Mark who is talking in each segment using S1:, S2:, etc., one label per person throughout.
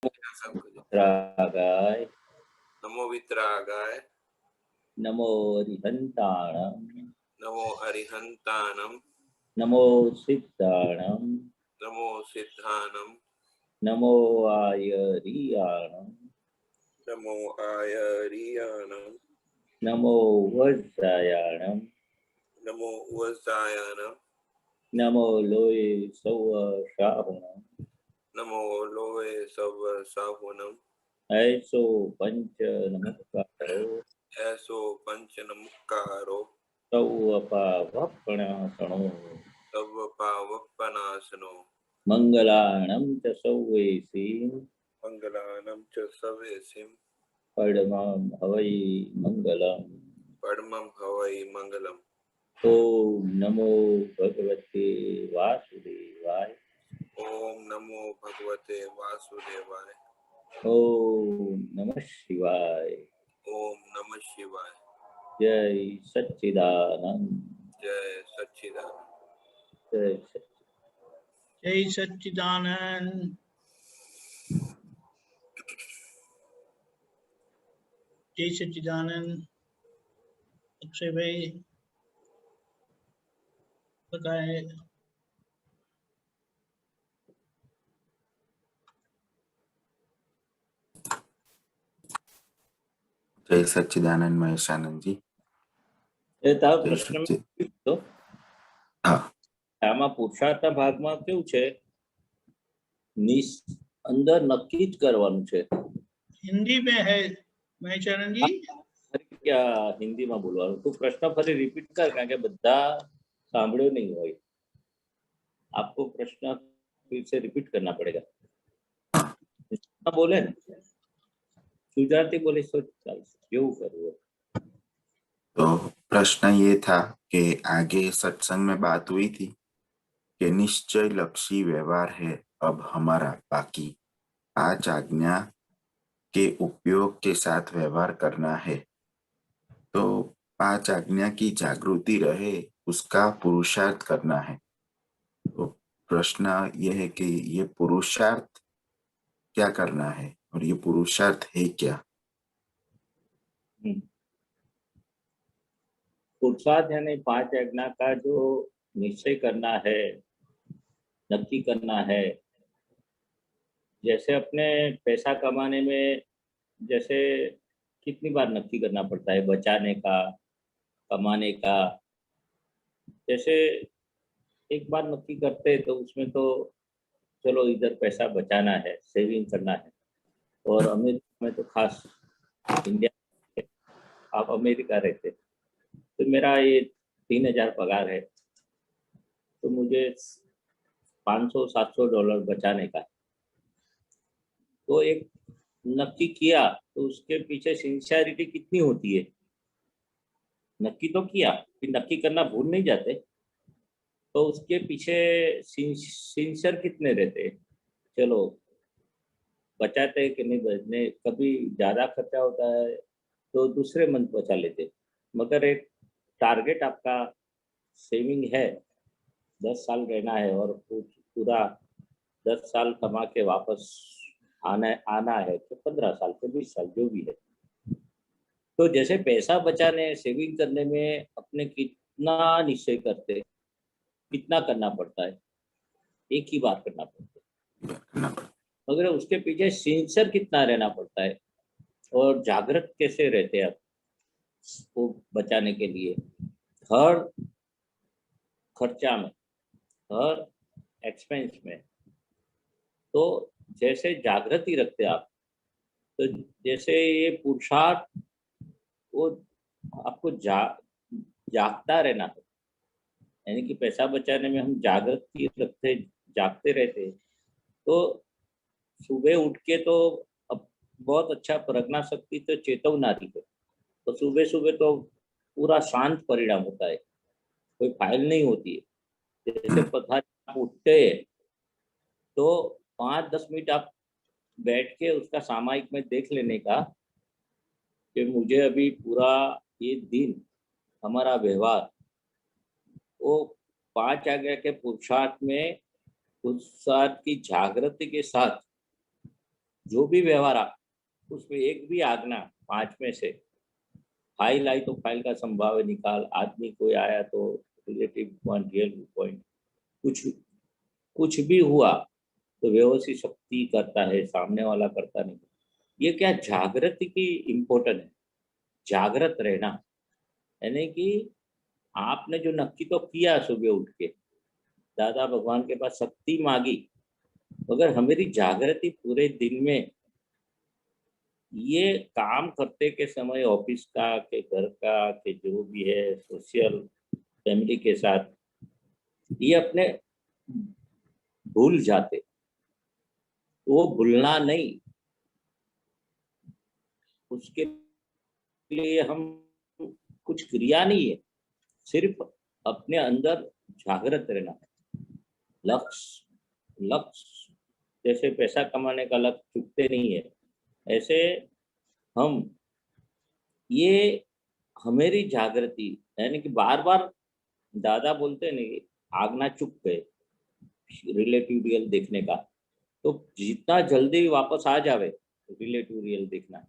S1: वित्रागाय
S2: नमो वित्रागाय
S1: नमो अरिहंताणं
S2: नमो अरिहंतानम
S1: नमो सिद्धाणं
S2: नमो सिद्धानम
S1: नमो आयरियाणं
S2: नमो आयरियानम
S1: नमो वज्रायाणं
S2: नमो वज्रायनम
S1: नमो लोये सौशाहुणं
S2: नमो लोये सव साहुनम
S1: ऐसो पंच नमस्कारो
S2: ऐसो पंच नमस्कारो
S1: सौअपावपणासनो
S2: तव पावपनासनो
S1: मंगलाणं च सौवेसीं
S2: मंगलानम च सवेसिम
S1: परमं हवै मंगलम्
S2: परमं हवै मंगलम।
S1: ओम नमो भगवते वासुदेवाय
S2: ओम नमो भगवते वासुदेवाय।
S1: ओम नमः शिवाय।
S2: ओम नमः शिवाय।
S1: जय सच्चिदानंद।
S2: जय सच्चिदानंद।
S1: जय
S3: जय सच्चिदानंद। जय सच्चिदानंद। अक्षय भाई बताए।
S4: जय सच्चिदानंद महेशानंद जी।
S1: પ્રશ્ન આમાં પુરુષાર્થના ભાગમાં કેવું છે, અંદર નક્કી જ કરવાનું છે.
S3: हिंदी में है महेशानंद जी।
S1: क्या हिंदी में बोलવાનું? તું પ્રશ્ન ફરી રિપીટ કર, કારણ કે બધા સાંભળ્યો નહીં હોય. आपको प्रश्न फिर से रिपीट करना पड़ेगा. बोले ना गुजराती बोले तो क्यों करूँ?
S4: तो प्रश्न ये था कि आगे सत्संग में बात हुई थी कि निश्चय लक्षी व्यवहार है अब हमारा बाकी 5 आज्ञा के उपयोग के साथ व्यवहार करना है। तो 5 आज्ञा की जागृति रहे उसका पुरुषार्थ करना है। तो प्रश्न ये है कि ये पुरुषार्थ क्या करना है और ये पुरुषार्थ है क्या?
S1: पुरुषार्थ यानी 5 आज्ञा का जो निश्चय करना है, नक्की करना है। जैसे अपने पैसा कमाने में जैसे कितनी बार नक्की करना पड़ता है, बचाने का, कमाने का। जैसे एक बार नक्की करते तो उसमें तो चलो इधर पैसा बचाना है, सेविंग करना है। और अमेरिका में तो खास, इंडिया आप अमेरिका रहते तो मेरा ये 3000 पगार है, तो मुझे $500-700 बचाने का। तो एक नक्की किया तो उसके पीछे सिंसियरिटी कितनी होती है। नक्की तो किया, फिर नक्की करना भूल नहीं जाते, तो उसके पीछे सिंसियर कितने रहते। चलो बचाते हैं कि नहीं बचने, कभी ज़्यादा खर्चा होता है तो दूसरे मंथ बचा लेते, मगर एक टारगेट आपका सेविंग है, 10 साल रहना है और पूरा 10 साल कमा के वापस आना है, तो 15 साल के 20 साल जो भी है। तो जैसे पैसा बचाने, सेविंग करने में अपने कितना निश्चय करते, कितना करना पड़ता है, एक ही बार करना पड़ता है, मगर उसके पीछे सिंसियर कितना रहना पड़ता है और जागृत कैसे रहते हैं आप वो बचाने के लिए। हर खर्चा में, हर एक्सपेंस में, तो जैसे जागृति रखते आप, तो जैसे ये पुरुषार्थ वो आपको जागता रहना है। यानी कि पैसा बचाने में हम जागृति रखते, जागते रहते, तो सुबह उठ के तो अब बहुत अच्छा प्रज्ञा शक्ति तो चेतवनारी है, तो सुबह सुबह तो पूरा शांत परिणाम होता है, कोई फाइल नहीं होती है। जैसे पथारी उठते हैं तो 5-10 मिनट आप बैठ के उसका सामायिक में देख लेने का कि मुझे अभी पूरा ये दिन हमारा व्यवहार वो 5 आज्ञा के पुरुषार्थ में, पुरुषार्थ की जागृति के साथ जो भी व्यवहार आ उसमें एक भी आज्ञा 5 में से, फाइल आई तो फाइल का संभाव्य निकाल, आदमी कोई आया तो रिलेटिव पॉइंट, रियल पॉइंट, कुछ कुछ भी हुआ तो व्यवस्थित शक्ति करता है, सामने वाला करता नहीं। ये क्या जागृति की इम्पोर्टेंट है, जागृत रहना। यानी कि आपने जो नक्की तो किया सुबह उठ के, दादा भगवान के पास शक्ति मांगी, मगर हमारी जागृति पूरे दिन में ये काम करते के समय, ऑफिस का के घर का के जो भी है, सोशल फैमिली के साथ, ये अपने भूल जाते। वो भूलना नहीं, उसके लिए हम कुछ क्रिया नहीं है, सिर्फ अपने अंदर जागृत रहना है। लक्ष्य लक्ष्य जैसे पैसा कमाने का लक्ष्य चुकते नहीं है, ऐसे हम ये हमारी जागृति, यानी कि बार बार दादा बोलते हैं नहीं, आगना चुक गए रिलेटिव रियल देखने का, तो जितना जल्दी वापस आ जावे रिलेटिव रियल देखना,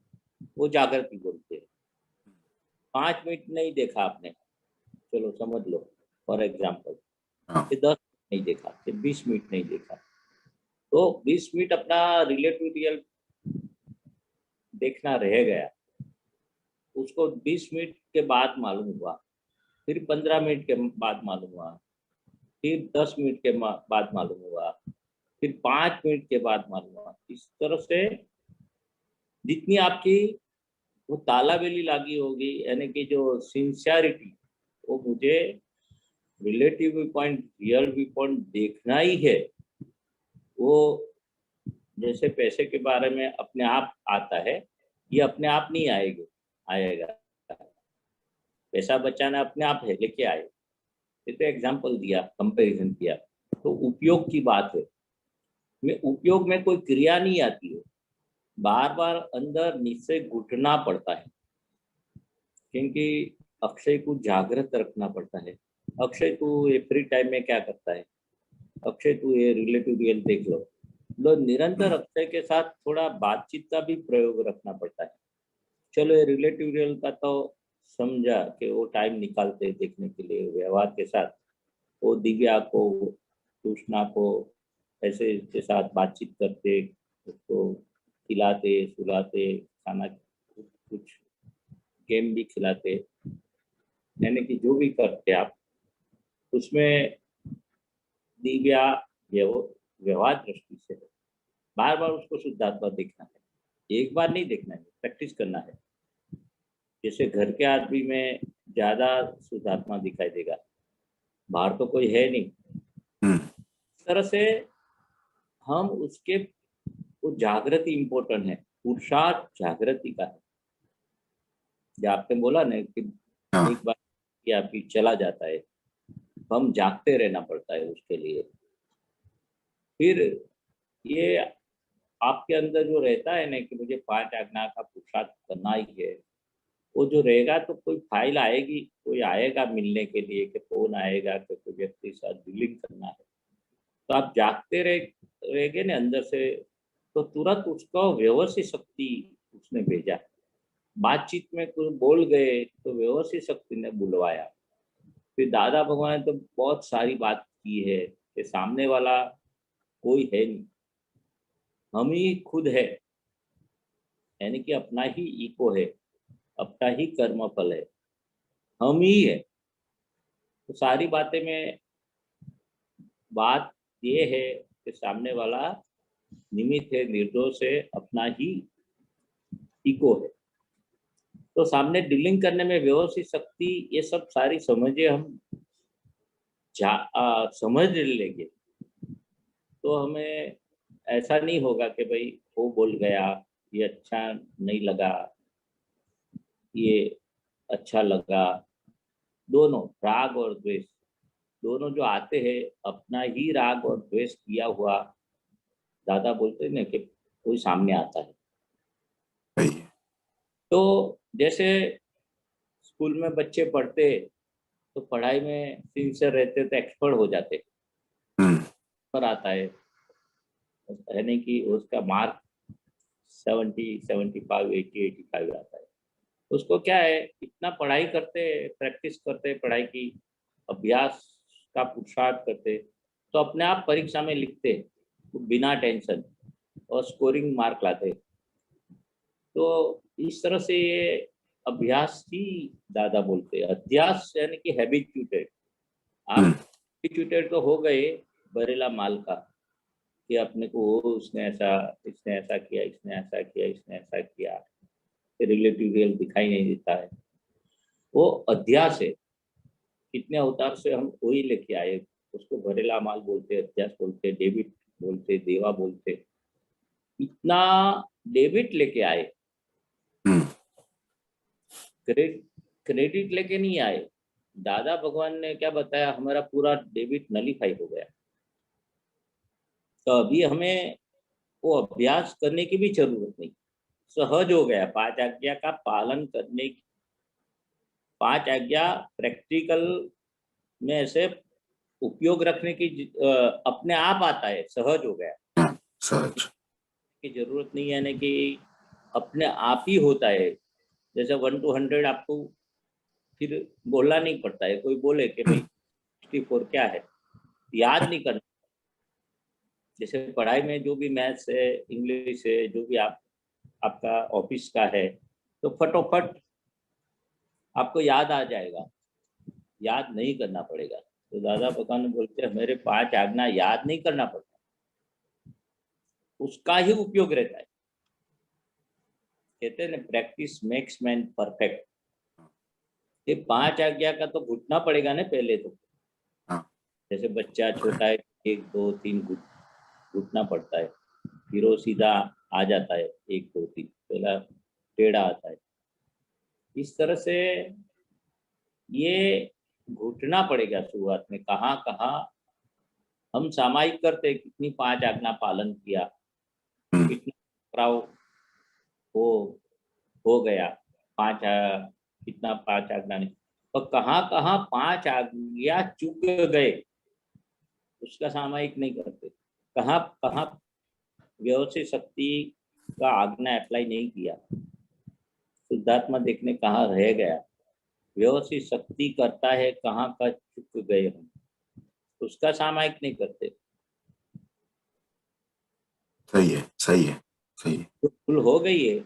S1: वो जागृति बोलते हैं। 5 मिनट नहीं देखा आपने, चलो समझ लो फॉर एग्जाम्पल,
S4: हाँ।
S1: 10 नहीं देखा, 20 मिनट नहीं देखा, तो 20 मिनट अपना रिलेटिव रियल देखना रह गया, उसको 20 मिनट के बाद मालूम हुआ, फिर 15 मिनट के बाद मालूम हुआ, फिर 10 मिनट के बाद मालूम हुआ, फिर 5 मिनट के बाद मालूम हुआ। इस तरह से जितनी आपकी वो तालाबेली लगी होगी, यानी कि जो सिंसियरिटी, वो मुझे relative view point, real view point देखना ही है, वो जैसे पैसे के बारे में अपने आप आता है, ये अपने आप नहीं आएगा। पैसा बचाना अपने आप है, लेके आए। ये तो एग्जाम्पल दिया, कंपैरिजन किया, तो उपयोग की बात है। में उपयोग में कोई क्रिया नहीं आती है, बार बार अंदर निश्चय घुटना पड़ता है, क्योंकि अक्षय को जागृत रखना पड़ता है। अक्षय तू ये फ्री टाइम में क्या करता है, अक्षय तू ये रिलेटिव रियल देख लो। निरंतर अक्षय के साथ थोड़ा बातचीत का भी प्रयोग रखना पड़ता है। चलो ये रिलेटिव रियल का तो समझा कि वो टाइम निकालते देखने के लिए व्यवहार के साथ, वो दिव्या को, कृष्णा को ऐसे के साथ बातचीत करते, उसको खिलाते, सुलाते, खाना, कुछ गेम भी खिलाते, यानी कि जो भी करते आप उसमें दिव्या व्यवहार दृष्टि से बार बार उसको शुद्धात्मा देखना है, एक बार नहीं देखना है, प्रैक्टिस करना है। जैसे घर के आदमी में ज्यादा शुद्धात्मा दिखाई देगा, बाहर तो कोई है नहीं, इस तरह से हम उसके, वो जागृति इंपॉर्टेंट है, पुरुषार्थ जागृति का है। जो आपने बोला ना कि एक बार किया फिर चला जाता है, हम जागते रहना पड़ता है उसके लिए। फिर ये आपके अंदर जो रहता है ना कि मुझे 5 आज्ञा का पुरुषार्थ करना ही है, वो जो रहेगा तो कोई फाइल आएगी, कोई आएगा मिलने के लिए, कि फोन आएगा, कि कोई व्यक्ति के साथ डीलिंग करना है, तो आप जागते रहेंगे ना अंदर से, तो तुरंत उसको व्यवस्थित शक्ति उसने भेजा। बातचीत में कोई बोल गए तो व्यवस्थित शक्ति ने बुलवाया। फिर दादा भगवान ने तो बहुत सारी बात की है कि सामने वाला कोई है नहीं, हम ही खुद है, यानी कि अपना ही ईको है, अपना ही कर्म फल है, हम ही है। तो सारी बातें में बात ये है कि सामने वाला निमित्त है, निर्दोष है, अपना ही ईको है। तो सामने डीलिंग करने में व्यवस्थित शक्ति, ये सब सारी समझे हम समझ लेंगे, तो हमें ऐसा नहीं होगा कि भाई वो बोल गया, ये अच्छा नहीं लगा, ये अच्छा लगा। दोनों राग और द्वेष, दोनों जो आते हैं, अपना ही राग और द्वेष किया हुआ, दादा बोलते हैं ना कि कोई सामने आता है। तो जैसे स्कूल में बच्चे पढ़ते, तो पढ़ाई में सिंसियर रहते तो एक्सपर्ट हो जाते, पर आता है नहीं कि उसका मार्क 70, 75, 80, 85 आता है। उसको क्या है, इतना पढ़ाई करते, प्रैक्टिस करते, पढ़ाई की, अभ्यास का पुरुषार्थ करते, तो अपने आप परीक्षा में लिखते बिना टेंशन और स्कोरिंग मार्क लाते। तो इस तरह से ये अभ्यास ही दादा बोलते हैं। अध्यास यानी कि हैबिचुएटेड। आप हैबिचुएटेड तो हो गए बरेला माल का, कि अपने को उसने ऐसा, इसने ऐसा किया, इसने ऐसा किया, इसने ऐसा किया, रिलेटिव रियल दिखाई नहीं देता है, वो अध्यास है। कितने अवतार से हम वही लेके आए, उसको भरेला माल बोलते, अध्यास बोलते, डेबिट बोलते, देवा बोलते। इतना डेबिट लेके आए, क्रेडिट लेके नहीं आए। दादा भगवान ने क्या बताया, हमारा पूरा डेबिट नलीफाई हो गया। तो अभी हमें वो अभ्यास करने की भी जरूरत नहीं, सहज हो गया। 5 आज्ञा का पालन करने की, 5 आज्ञा प्रैक्टिकल में ऐसे उपयोग रखने की अपने आप आता है, सहज हो गया।
S4: सहज
S1: की जरूरत नहीं है, यानी कि अपने आप ही होता है। जैसे 1 to 100 आपको फिर बोलना नहीं पड़ता है, कोई बोले कि भाई 64 क्या है, याद नहीं करना। जैसे पढ़ाई में जो भी मैथ्स है, इंग्लिश है, जो भी आपका ऑफिस का है, तो फटोफट आपको याद आ जाएगा, याद नहीं करना पड़ेगा। तो दादा भगवान बोलते हैं मेरे 5 आज्ञा याद नहीं करना पड़ता, उसका ही उपयोग रहता है। कहते हैं ना, प्रैक्टिस मेक्स मैन परफेक्ट। ये 5 आज्ञा का तो घुटना पड़ेगा ना पहले तो। जैसे बच्चा छोटा है, 1, 2, 3 घुटना पड़ता है, फिर वो सीधा आ जाता है, 1, 2, 3, पहला टेढ़ा आता है। इस तरह से ये घुटना पड़ेगा शुरुआत में। कहाँ कहाँ हम सामायिक करते, कितनी 5 आज्ञा पालन किया, कितना टकराव हो गया, कितना 5 आज्ञा नहीं, और कहाँ कहाँ 5 आज्ञा चूक गए, उसका सामायिक नहीं करते। कहाँ कहाँ व्यवस्थित शक्ति का आज्ञा अप्लाई नहीं किया, शुद्धात्मा देखने कहाँ रह गया, व्यवस्थित शक्ति करता है कहाँ का चुक गए हम, उसका सामायिक नहीं करते।
S4: सही है, सही है, सही है।
S1: तो भूल हो गई है,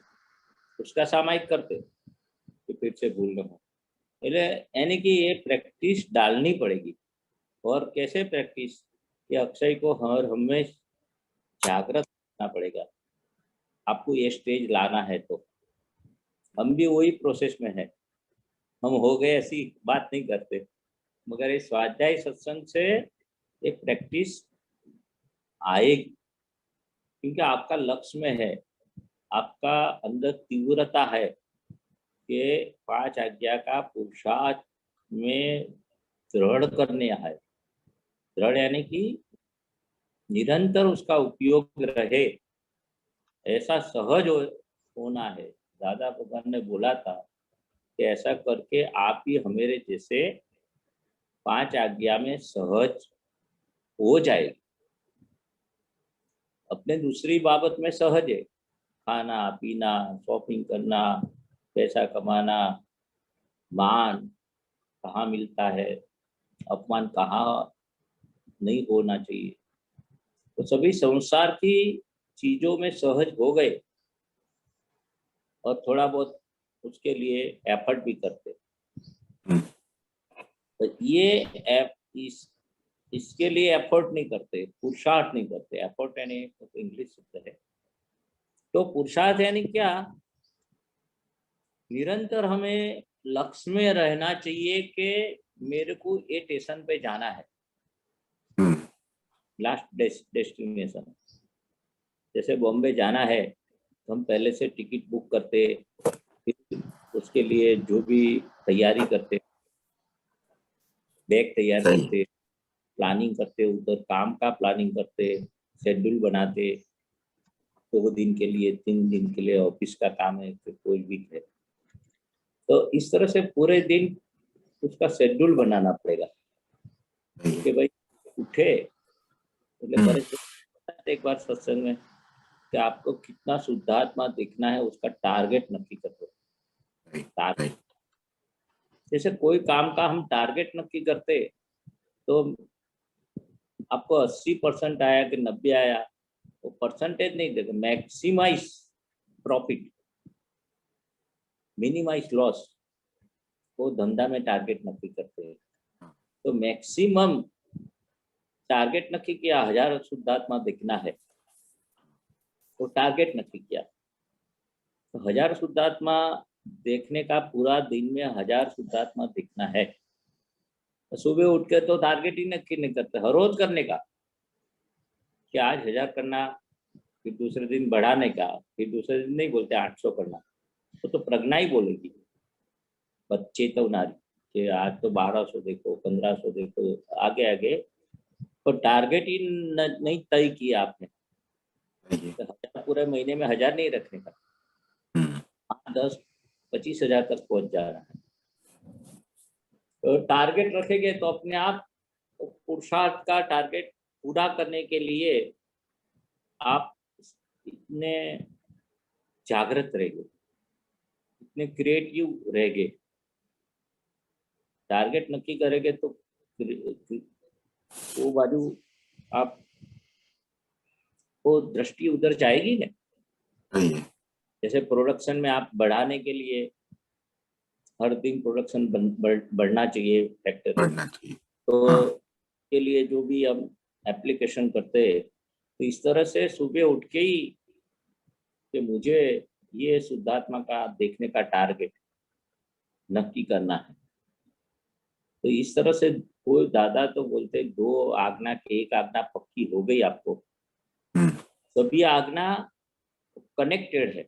S1: उसका सामायिक करते तो फिर से भूल न हो। यानी कि ये प्रैक्टिस डालनी पड़ेगी। और कैसे प्रैक्टिस, ये अक्षय को हर हमेशा जागृत करना पड़ेगा। आपको ये स्टेज लाना है तो हम भी वही प्रोसेस में है। हम हो गए ऐसी बात नहीं करते, मगर इस स्वाध्याय सत्संग से एक प्रैक्टिस आएगी, क्योंकि आपका लक्ष्य में है, आपका अंदर तीव्रता है कि 5 आज्ञा का पुरुषार्थ में दृढ़ करने है। दृढ़ यानी कि निरंतर उसका उपयोग रहे, ऐसा सहज होना है। दादा भगवान ने बोला था कि ऐसा करके आप ही हमारे जैसे 5 आज्ञा में सहज हो जाएगी। अपने दूसरी बाबत में सहज है, खाना पीना, शॉपिंग करना, पैसा कमाना, मान कहाँ मिलता है, अपमान कहाँ नहीं होना चाहिए, तो सभी संसार की चीजों में सहज हो गए और थोड़ा बहुत उसके लिए एफर्ट भी करते। तो ये इसके लिए एफर्ट नहीं करते, पुरुषार्थ नहीं करते। एफर्ट यानी इंग्लिश शब्द है। तो पुरुषार्थ यानी क्या, निरंतर हमें लक्ष्य में रहना चाहिए कि मेरे को ये स्टेशन पे जाना है, लास्ट डेस्टिनेशन। जैसे बॉम्बे जाना है तो हम पहले से टिकट बुक करते, फिर उसके लिए जो भी तैयारी करते, बैग तैयार करते, प्लानिंग करते, उधर काम का प्लानिंग करते, शेड्यूल बनाते, 2 दिन के लिए, 3 दिन के लिए ऑफिस का काम है, फिर कोई वीक है, तो इस तरह से पूरे दिन उसका शेड्यूल बनाना पड़ेगा कि भाई उठे, एक बार सत्संग में कि आपको कितना शुद्धात्मा दिखना है उसका टारगेट नक्की करते हो।
S4: राइट
S1: जैसे कोई काम का हम टारगेट नक्की करते तो आपको 80% आया कि 90 आया, वो परसेंटेज नहीं देते, मैक्सिमाइज प्रॉफिट मिनिमाइज लॉस, वो धंधा में टारगेट नक्की करते हैं। तो मैक्सिमम टारगेट नक्की किया 1000 शुद्धात्मा दिखना है, तो टारगेट नक्की किया तो 1000 शुद्धात्मा देखने का, पूरा दिन में 1000 शुद्धात्मा दिखना है। तो सुबह उठ के तो टारगेट ही नक्की नहीं करते, हर रोज करने का कि आज 1000 करना, फिर दूसरे दिन बढ़ाने का, फिर दूसरे दिन नहीं बोलते 800 करना, तो प्रज्ञा ही बोलेगी चेतवनारी कि आज तो 1200 देखो, 1500 देखो, आगे आगे। तो टारगेट ही नहीं तय किया आपने, तो 1000 पूरे महीने में 1000 नहीं रखने का, 10-25,000 तक पहुंच जा रहा है। तो टारगेट रखेंगे तो अपने आप पुरुषार्थ का टारगेट पूरा करने के लिए आप इतने जागृत रहेंगे, इतने क्रिएटिव रहेंगे। टारगेट नक्की करेंगे तो वो बाजू आप वो दृष्टि उधर जाएगी ना। जैसे प्रोडक्शन में आप बढ़ाने के लिए हर दिन प्रोडक्शन बढ़ना चाहिए फैक्ट्री, तो के लिए जो भी हम एप्लीकेशन करते हैं, तो इस तरह से सुबह उठ के ही कि मुझे ये शुद्धात्मा का देखने का टारगेट नक्की करना है। तो इस तरह से कोई दादा तो बोलते 2 आज्ञा के 1 आज्ञा पक्की हो गई आपको, सभी आज्ञा कनेक्टेड है।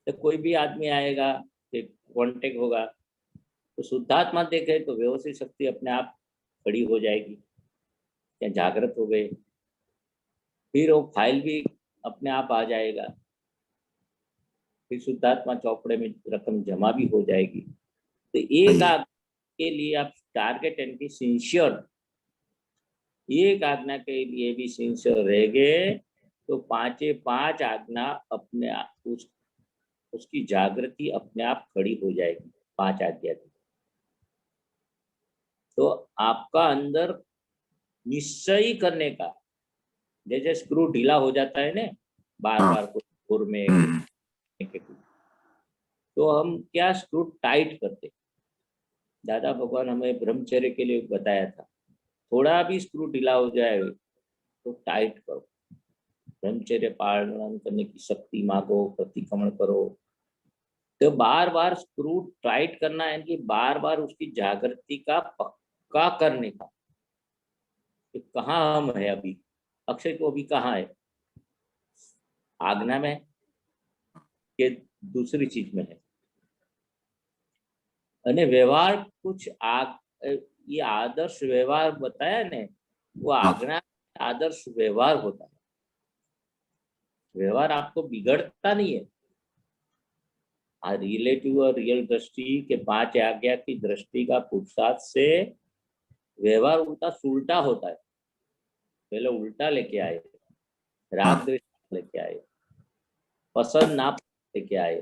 S1: तो कोई भी आदमी आएगा, कांटेक्ट होगा, तो शुद्धात्मा देखे तो व्यवस्थित शक्ति अपने आप खड़ी हो जाएगी या जागृत हो गए, फिर वो फाइल भी अपने आप आ जाएगा, फिर शुद्धात्मा चौपड़े में रकम जमा भी हो जाएगी। तो एक आज्ञा के लिए आप टारगेट एंड सिंसियर, एक आज्ञा के लिए भी सिंसियर रहेंगे तो 5 आज्ञा अपने आप उसकी जागृति अपने आप खड़ी हो जाएगी। 5 आज्ञा की तो आपका अंदर निश्चय करने का, जैसे स्क्रू ढीला हो जाता है ना बार बार खुर में, तो हम क्या स्क्रू टाइट करते। दादा भगवान हमें ब्रह्मचर्य के लिए बताया था, थोड़ा भी स्क्रू ढीला हो जाए तो टाइट करो, ब्रह्मचर्य पालन करने की शक्ति मांगो, प्रतिक्रमण करो। तो बार बार स्क्रू टाइट करना है कि बार बार उसकी जागृति का पक्का करने का कि कहाँ हम है अभी, अक्षय को अभी कहाँ है, आज्ञा में कि दूसरी चीज में है। अने व्यवहार कुछ ये आदर्श व्यवहार बताया ने, वो आज्ञा आदर्श व्यवहार होता है। व्यवहार आपको बिगड़ता नहीं है। रिलेटिव और रियल दृष्टि के 5 आज्ञा की दृष्टि का पुरुषार्थ से व्यवहार उल्टा उल्टा होता है। पहले उल्टा लेके आए, राग द्वेष लेके आए, पसंद ना लेके आए।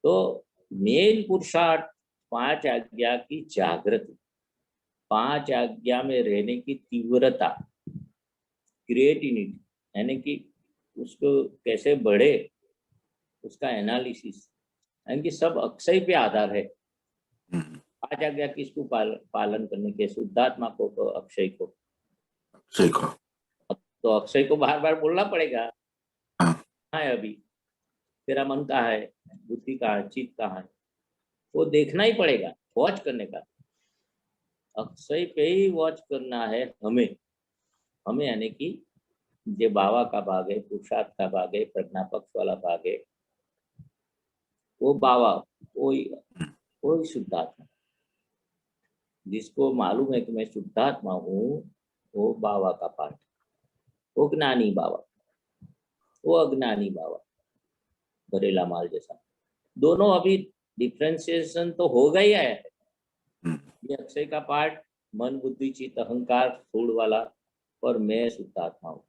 S1: तो मेन पुरुषार्थ 5 आज्ञा की जागृति, 5 आज्ञा में रहने की तीव्रता, क्रिएटिविटी, यानी कि उसको कैसे बढ़े उसका एनालिसिस, यानी कि सब अक्षय पे आधार है। 5 आज्ञा किसको पालन करने के, शुद्धात्मा को तो अक्षय को। तो अक्षय को बार बार बोलना पड़ेगा, कहाँ है अभी तेरा मन, कहाँ है बुद्धि, कहाँ है चित्त, कहाँ है, वो देखना ही पड़ेगा, वॉच करने का। अक्षय पे ही वॉच करना है हमें यानी कि जो बाबा का भाग है, पुरुषार्थ का भाग है, प्रज्ञा पक्ष वाला भाग है, वो बाबा, वो शुद्धात्मा, जिसको मालूम है कि मैं शुद्धात्मा हूँ, वो बाबा का पाठ, वो ज्ञानी बाबा, वो अज्ञानी बाबा, बरेला माल जैसा। दोनों अभी डिफ्रेंसिएशन तो हो गई है। ये अक्षय का पार्ट मन बुद्धि चित्त अहंकार स्थूल वाला, और मैं शुद्धात्मा हूँ।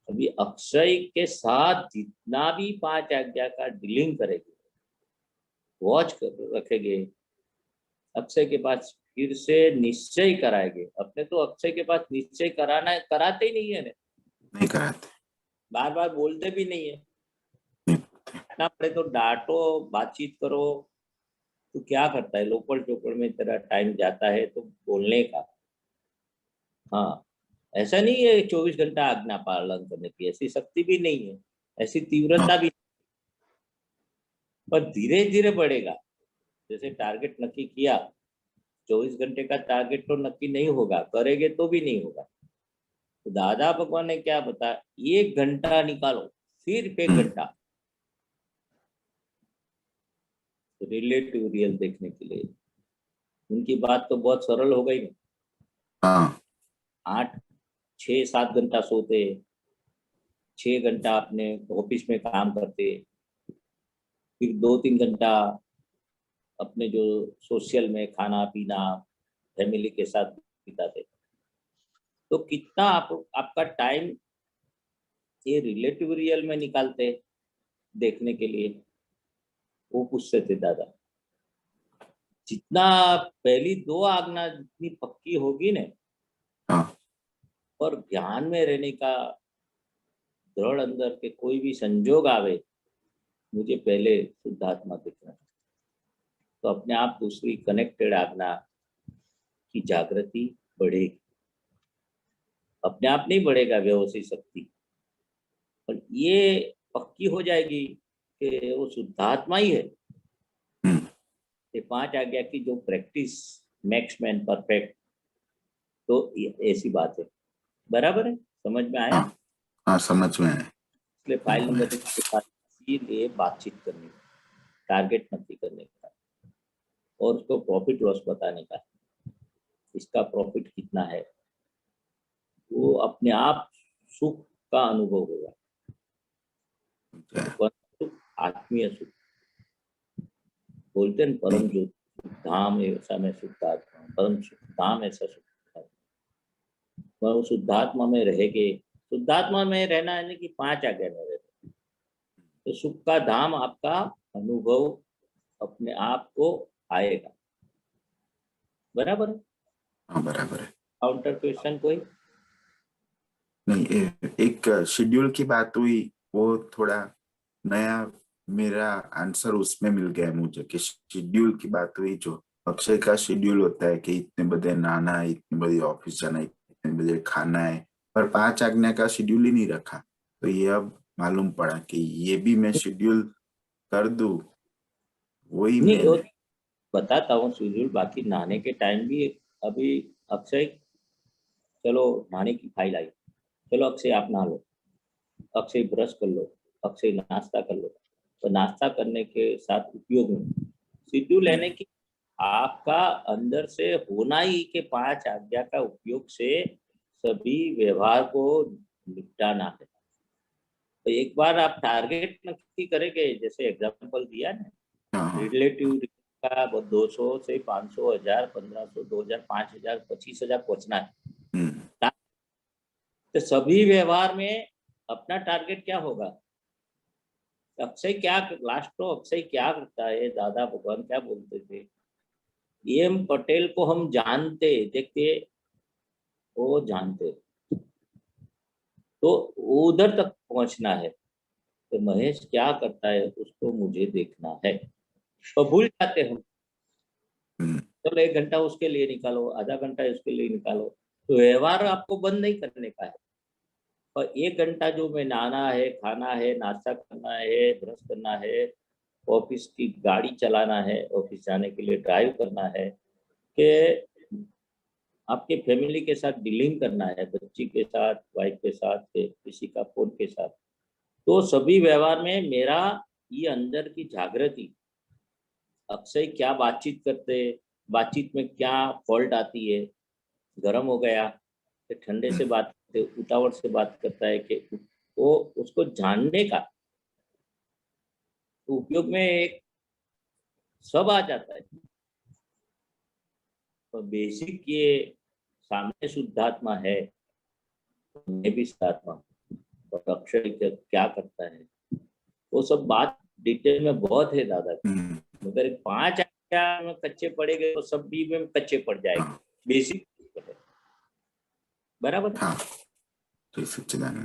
S1: अभी अक्षय के साथ जितना भी 5 आज्ञा का डीलिंग करेंगे, वॉच कर रखेंगे, अक्षय के पास फिर से निश्चय कराएंगे। अपने तो अक्षय के पास निश्चय कराना कराते ही नहीं है ना,
S4: नहीं कराते।
S1: बार बार बोलते भी नहीं है
S4: नहीं।
S1: ना। पड़े तो डांटो, बातचीत करो, तो क्या करता है, लोपड़ चोपड़ में तेरा टाइम जाता है तो बोलने का। हाँ, ऐसा नहीं है 24 घंटा आज्ञा पालन करने की, ऐसी शक्ति भी नहीं है, ऐसी तीव्रता भी, पर धीरे धीरे बढ़ेगा। जैसे टारगेट नक्की किया, 24 घंटे का टारगेट तो नक्की नहीं होगा, करेंगे तो भी नहीं होगा। तो दादा भगवान ने क्या बताया, 1 घंटा निकालो, सिर्फ 1 घंटा रिलेटिव रियल देखने के लिए। उनकी बात तो बहुत सरल हो गई ना।
S4: हाँ
S1: 6-7 घंटा सोते, 6 घंटा अपने ऑफिस में काम करते, फिर 2-3 घंटा अपने जो सोशल में खाना पीना फैमिली के साथ बिताते। तो कितना आपका टाइम ये रिलेटिव रियल में निकालते देखने के लिए, वो पूछते थे दादा। जितना पहली 2 आज्ञा जितनी पक्की होगी ना,
S4: हाँ
S1: और ध्यान में रहने का दृढ़ अंदर के कोई भी संजोग आवे, मुझे पहले शुद्धात्मा दिखना, तो अपने आप दूसरी कनेक्टेड आज्ञा की जागृति बढ़ेगी। अपने आप नहीं बढ़ेगा व्यवस्थित शक्ति, पर ये पक्की हो जाएगी कि वो शुद्धात्मा ही है। ये 5 आज्ञा की जो प्रैक्टिस मेक्स मैन परफेक्ट, तो ऐसी बात है। बराबर है, समझ में आया?
S4: हाँ हाँ समझ में आया।
S1: इसलिए फाइल नंबर 1 के साथ इसीलिए बातचीत करनी, टारगेट नक्की करने का, और उसको प्रॉफिट लॉस बताने का, इसका प्रॉफिट कितना है, वो अपने आप सुख का अनुभव होगा। सुख आत्मीय सुख बोलते हैं, परम ज्योति धाम ऐसा मैं शुद्धात्मा, परम सुख धाम ऐसा सुख। वह शुद्धात्मा में रहेंगे, शुद्धात्मा में रहना है कि 5 आज्ञा में रहना, तो सुख का धाम आपका अनुभव अपने आप को आएगा। बराबर है?
S4: हाँ बराबर है।
S1: काउंटर क्वेश्चन कोई?
S4: नहीं एक शेड्यूल की बात हुई, वो थोड़ा नया मेरा आंसर उसमें मिल गया मुझे, कि शेड्यूल की बात हुई, जो अक्षय का शेड्यूल होता है कि इतने बजे नहाना है, इतने बजे ऑफिस जाना है, इतने बजे खाना है, पर 5 आज्ञा का शेड्यूल ही नहीं रखा। तो ये अब मालूम पड़ा कि ये भी मैं शेड्यूल कर दूं, वही
S1: नहीं,
S4: मेन
S1: वो
S4: है।
S1: बताता हूँ शेड्यूल। बाकी नहाने के टाइम भी अभी अक्षय, चलो नहाने की फाइल आई, चलो अक्षय आप नहा लो, अक्षय ब्रश कर लो, अक्षय नाश्ता कर लो। तो नाश्ता करने के साथ उपयोग में शेड्यूल लेने की आपका अंदर से होना ही कि 5 आज्ञा का उपयोग से सभी व्यवहार को निपटाना है। तो एक बार आप टारगेट नक्की करेंगे, जैसे एग्जांपल दिया ना,
S4: हाँ
S1: रिलेटिव का 200 से 500, 1000, 1500, 2000, 5000, 25,000 पहुंचना है, तो सभी व्यवहार में अपना टारगेट क्या होगा? अक्षय क्या, लास्ट तो अक्षय क्या करता है, दादा भगवान क्या बोलते थे, एम पटेल को हम जानते, देखते वो जानते, तो उधर तक पहुंचना है। तो महेश क्या करता है उसको मुझे देखना है, तो भूल जाते हम। चलो 1 घंटा उसके लिए निकालो, आधा घंटा उसके लिए निकालो, तो व्यवहार आपको बंद नहीं करने का है। और 1 घंटा जो में नहाना है, खाना है, नाश्ता करना है, ब्रश करना है, ऑफिस की गाड़ी चलाना है, ऑफिस जाने के लिए ड्राइव करना है, कि आपके फैमिली के साथ डीलिंग करना है, बच्ची के साथ, वाइफ के साथ, किसी का फोन के साथ, तो सभी व्यवहार में मेरा ये अंदर की जागृति, अक्षय क्या बातचीत करते, बातचीत में क्या फॉल्ट आती है, गर्म हो गया कि ठंडे से बात करते, उतावल से बात करता है, कि वो उसको जानने का तो उपयोग में एक सब आ जाता है। तो बेसिक ये सामने शुद्धात्मा है, मैं भी आत्मा और अक्षय क्या करता है, वो सब बात डिटेल में बहुत है दादा। मगर 5 अध्याय में कच्चे पड़ेंगे तो सब भी में कच्चे पड़ जाएंगे। बेसिक बराबर।
S4: हाँ, जय सच्चिदानंद।